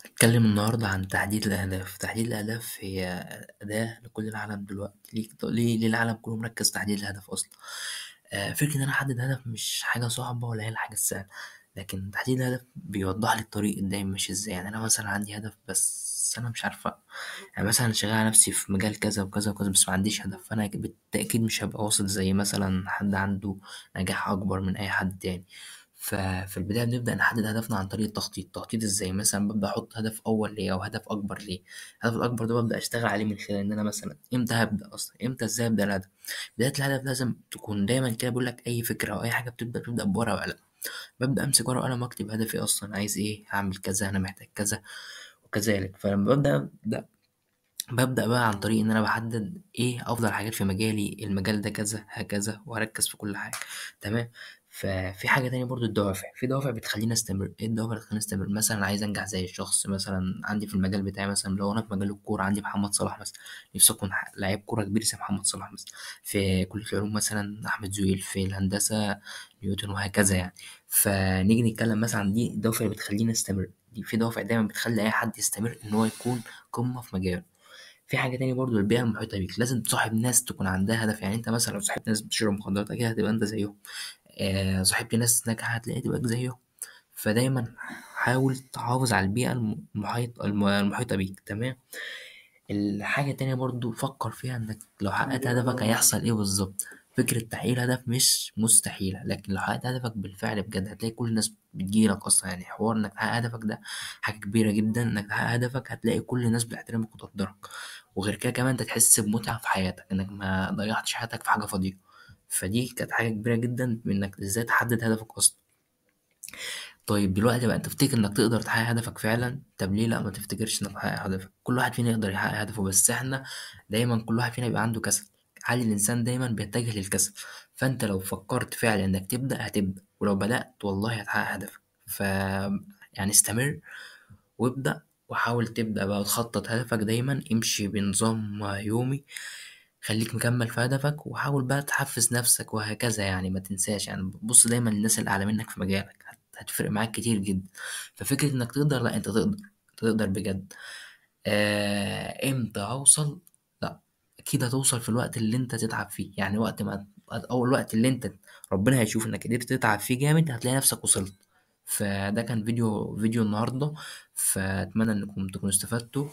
هنتكلم النهاردة عن تحديد الأهداف. تحديد الأهداف هي أداة لكل العالم دلوقتي. ليه العالم كله مركز تحديد الهدف أصلا؟ فكرة إن أنا أحدد هدف مش حاجة صعبة ولا هي الحاجة السهلة، لكن تحديد الهدف بيوضح لي الطريق قدامي ماشي إزاي. يعني أنا مثلا عندي هدف بس أنا مش عارفة، يعني مثلا شغال على نفسي في مجال كذا وكذا وكذا بس ما عنديش هدف، فأنا بالتأكيد مش هبقى واصل زي مثلا حد عنده نجاح أكبر من أي حد تاني. ففي البداية بنبدأ نحدد هدفنا عن طريق التخطيط ازاي. مثلا ببدأ أحط هدف أول ليا أو هدف أكبر ليا. الهدف الأكبر ده ببدأ أشتغل عليه من خلال إن أنا مثلا إمتى هبدأ أصلا، إمتى إزاي أبدأ الهدف. بداية الهدف لازم تكون دايما كده، بقول لك أي فكرة أو أي حاجة بتبدأ بورقة وقلم. ببدأ أمسك ورقة وقلم وأكتب هدفي أصلا، عايز إيه، هعمل كذا، أنا محتاج كذا وكذلك. فلما ببدأ بقى عن طريق إن أنا بحدد إيه أفضل حاجات في مجالي، المجال ده كذا هكذا، وهركز في كل حاجة. تمام. ففي حاجة تانية برضو، الدوافع. في دوافع بتخليني أستمر. إيه الدوافع اللي بتخليني أستمر؟ مثلا عايز أنجح زي الشخص مثلا عندي في المجال بتاعي. مثلا لو أنا في مجال الكورة عندي محمد صلاح مثلا، نفسي أكون لعيب كورة كبير زي محمد صلاح مثلا. في كلية العلوم مثلا أحمد زويل، في الهندسة نيوتن، وهكذا يعني. فنيجي نتكلم مثلا عن دي الدوافع اللي بتخليني أستمر. دي في دوافع دايما بتخلي أي حد يستمر إن هو يكون قمة في مجاله. في حاجة تانية برضو، البيئة المحيطة بيك. لازم تصاحب ناس تكون عندها هدف. يعني انت مثلا لو صاحبت ناس بتشرب مخدرات اكيد هتبقى انت زيهم. صاحبت ناس ناجحة هتلاقي تبقى زيهم. فدايما حاول تحافظ على البيئة المحيطة بيك. تمام. الحاجة التانية برضو فكر فيها، انك لو حققت هدفك هيحصل ايه بالظبط. فكرة تحقيق الهدف مش مستحيلة، لكن لو حققت هدفك بالفعل بجد هتلاقي كل الناس بتجيلك اصلا. يعني حوار انك تحقق هدفك ده حاجة كبيرة جدا. انك تحقق هدفك هتلاقي كل الناس بتحترمك وتقدرك. وغير كده كمان انت تحس بمتعة في حياتك، انك ما ضيعتش حياتك في حاجة فاضية. فدي كانت حاجة كبيرة جدا من انك ازاي تحدد هدفك اصلا. طيب دلوقتي بقى تفتكر انك تقدر تحقق هدفك فعلا؟ طب ليه لا ما تفتكرش انك تحقق هدفك؟ كل واحد فينا يقدر يحقق هدفه، بس احنا دايما كل واحد فينا بيبقى عنده كسل. حال الانسان دايما بيتجه للكسل. فانت لو فكرت فعلا انك تبدا هتبدا، ولو بدات والله هتحقق هدفك. ف يعني استمر وابدا، وحاول تبدا بقى تخطط هدفك. دايما امشي بنظام يومي، خليك مكمل في هدفك، وحاول بقى تحفز نفسك وهكذا. يعني ما تنساش، يعني بص دايما للناس اللي اعلى منك في مجالك، هتفرق معاك كتير جدا. ففكرة انك تقدر، لا انت تقدر، تقدر بجد. امتى اوصل؟ لا، اكيد هتوصل في الوقت اللي انت تتعب فيه. يعني وقت ما اول وقت اللي انت ربنا هيشوف انك قدرت تتعب فيه جامد هتلاقي نفسك وصلت. فده كان فيديو النهارده. فاتمنى انكم تكونوا استفدتوا.